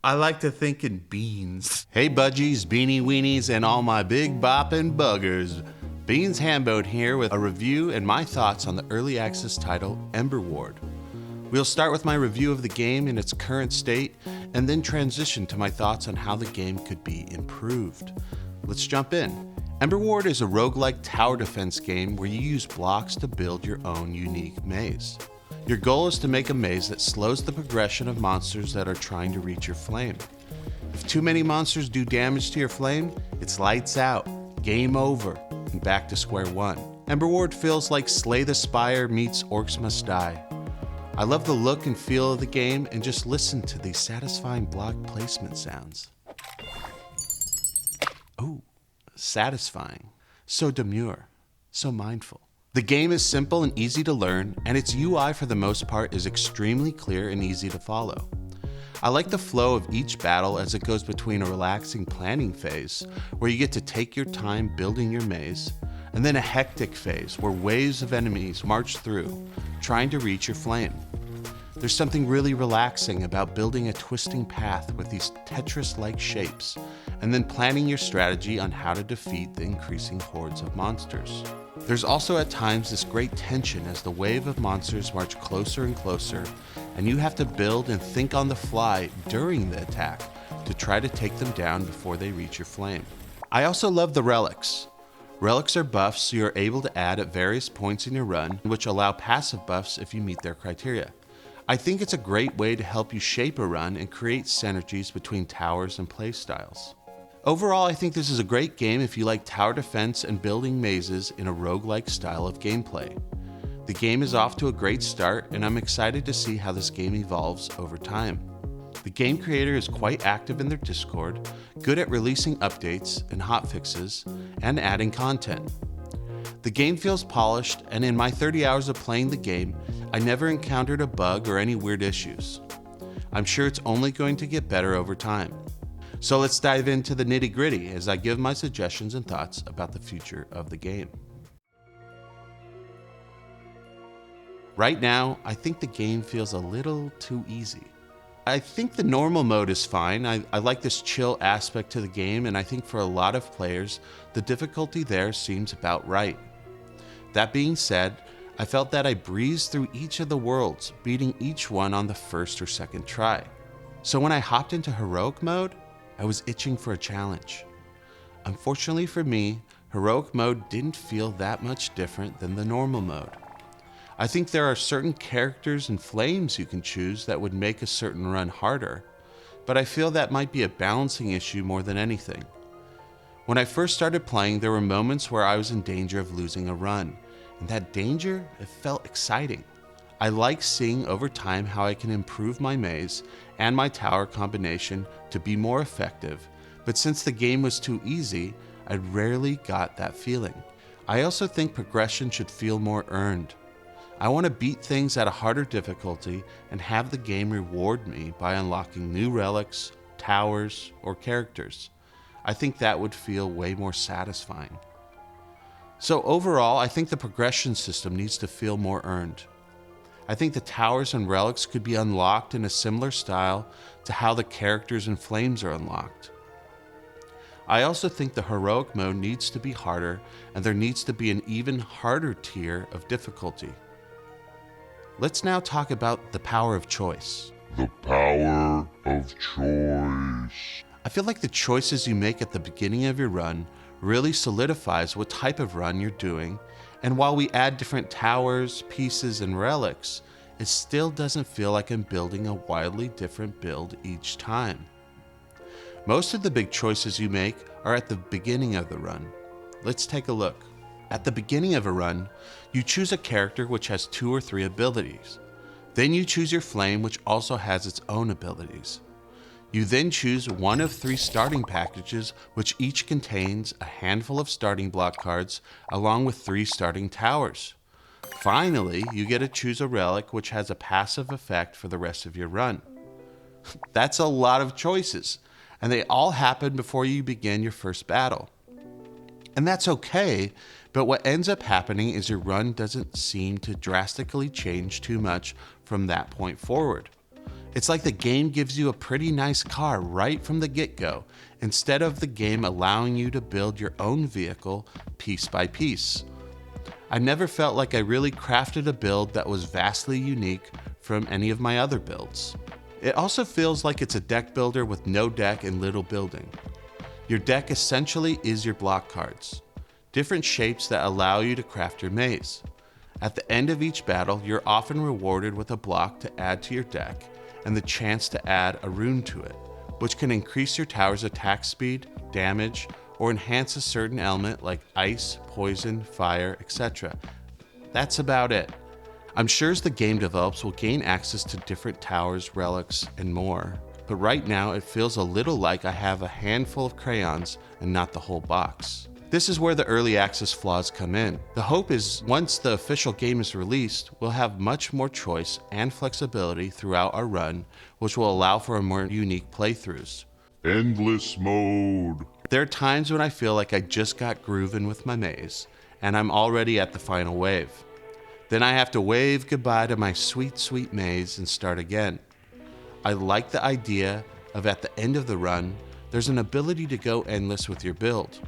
I like to think in beans. Hey budgies, beanie weenies, and all my big boppin' buggers. Beans Hambone here with a review and my thoughts on the early access title, Emberward. We'll start with my review of the game in its current state, and then transition to my thoughts on how the game could be improved. Let's jump in. Emberward is a roguelike tower defense game where you use blocks to build your own unique maze. Your goal is to make a maze that slows the progression of monsters that are trying to reach your flame. If too many monsters do damage to your flame, it's lights out, game over, and back to square one. Emberward feels like Slay the Spire meets Orcs Must Die. I love the look and feel of the game, and just listen to these satisfying block placement sounds. Oh, satisfying. So demure, so mindful. The game is simple and easy to learn, and its UI for the most part is extremely clear and easy to follow. I like the flow of each battle as it goes between a relaxing planning phase, where you get to take your time building your maze, and then a hectic phase where waves of enemies march through, trying to reach your flame. There's something really relaxing about building a twisting path with these Tetris-like shapes, and then planning your strategy on how to defeat the increasing hordes of monsters. There's also at times this great tension as the wave of monsters march closer and closer, and you have to build and think on the fly during the attack to try to take them down before they reach your flame. I also love the relics. Relics are buffs you're able to add at various points in your run, which allow passive buffs if you meet their criteria. I think it's a great way to help you shape a run and create synergies between towers and playstyles. Overall, I think this is a great game if you like tower defense and building mazes in a roguelike style of gameplay. The game is off to a great start, and I'm excited to see how this game evolves over time. The game creator is quite active in their Discord, good at releasing updates and hotfixes, and adding content. The game feels polished, and in my 30 hours of playing the game, I never encountered a bug or any weird issues. I'm sure it's only going to get better over time. So let's dive into the nitty-gritty as I give my suggestions and thoughts about the future of the game. Right now, I think the game feels a little too easy. I think the normal mode is fine. I like this chill aspect to the game, and I think for a lot of players, the difficulty there seems about right. That being said, I felt that I breezed through each of the worlds, beating each one on the first or second try. So when I hopped into heroic mode, I was itching for a challenge. Unfortunately for me, heroic mode didn't feel that much different than the normal mode. I think there are certain characters and flames you can choose that would make a certain run harder, but I feel that might be a balancing issue more than anything. When I first started playing, there were moments where I was in danger of losing a run, and that danger, it felt exciting. I like seeing over time how I can improve my maze and my tower combination to be more effective, but since the game was too easy, I rarely got that feeling. I also think progression should feel more earned. I want to beat things at a harder difficulty and have the game reward me by unlocking new relics, towers, or characters. I think that would feel way more satisfying. So overall, I think the progression system needs to feel more earned. I think the towers and relics could be unlocked in a similar style to how the characters and flames are unlocked. I also think the heroic mode needs to be harder, and there needs to be an even harder tier of difficulty. Let's now talk about the power of choice. The power of choice. I feel like the choices you make at the beginning of your run really solidifies what type of run you're doing, and while we add different towers, pieces, and relics, it still doesn't feel like I'm building a wildly different build each time. Most of the big choices you make are at the beginning of the run. Let's take a look. At the beginning of a run, you choose a character which has 2 or 3 abilities. Then you choose your flame, which also has its own abilities. You then choose one of 3 starting packages, which each contains a handful of starting block cards along with 3 starting towers. Finally, you get to choose a relic which has a passive effect for the rest of your run. That's a lot of choices, and they all happen before you begin your first battle. And that's okay, but what ends up happening is your run doesn't seem to drastically change too much from that point forward. It's like the game gives you a pretty nice car right from the get-go, instead of the game allowing you to build your own vehicle piece by piece. I never felt like I really crafted a build that was vastly unique from any of my other builds. It also feels like it's a deck builder with no deck and little building. Your deck essentially is your block cards, different shapes that allow you to craft your maze. At the end of each battle, you're often rewarded with a block to add to your deck and the chance to add a rune to it, which can increase your tower's attack speed, damage, or enhance a certain element like ice, poison, fire, etc. That's about it. I'm sure as the game develops, we'll gain access to different towers, relics, and more. But right now, it feels a little like I have a handful of crayons and not the whole box. This is where the early access flaws come in. The hope is once the official game is released, we'll have much more choice and flexibility throughout our run, which will allow for more unique playthroughs. Endless mode. There are times when I feel like I just got grooving with my maze, and I'm already at the final wave. Then I have to wave goodbye to my sweet, sweet maze and start again. I like the idea of at the end of the run, there's an ability to go endless with your build.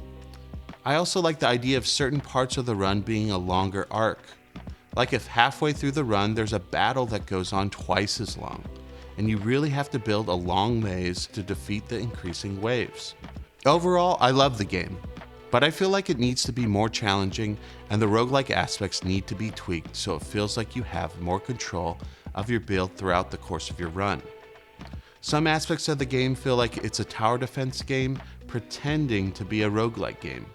I also like the idea of certain parts of the run being a longer arc. Like if halfway through the run, there's a battle that goes on twice as long, and you really have to build a long maze to defeat the increasing waves. Overall, I love the game, but I feel like it needs to be more challenging and the roguelike aspects need to be tweaked so it feels like you have more control of your build throughout the course of your run. Some aspects of the game feel like it's a tower defense game pretending to be a roguelike game.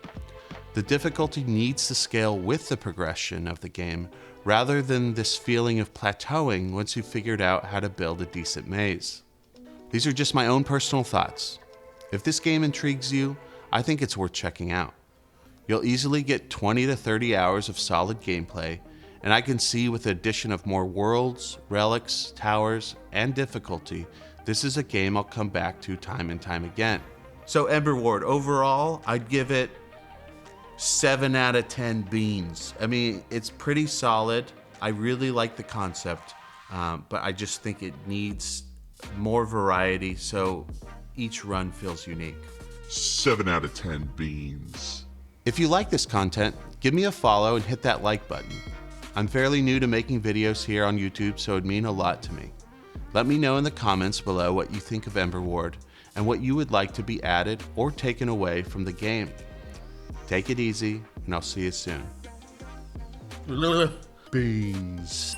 The difficulty needs to scale with the progression of the game rather than this feeling of plateauing once you've figured out how to build a decent maze. These are just my own personal thoughts. If this game intrigues you, I think it's worth checking out. You'll easily get 20 to 30 hours of solid gameplay, and I can see with the addition of more worlds, relics, towers, and difficulty, this is a game I'll come back to time and time again. So Emberward, overall, I'd give it 7 out of 10 beans. I mean, it's pretty solid. I really like the concept, but I just think it needs more variety so each run feels unique. 7 out of 10 beans. If you like this content, give me a follow and hit that like button. I'm fairly new to making videos here on YouTube, so it'd mean a lot to me. Let me know in the comments below what you think of Emberward and what you would like to be added or taken away from the game. Take it easy, and I'll see you soon. Beans.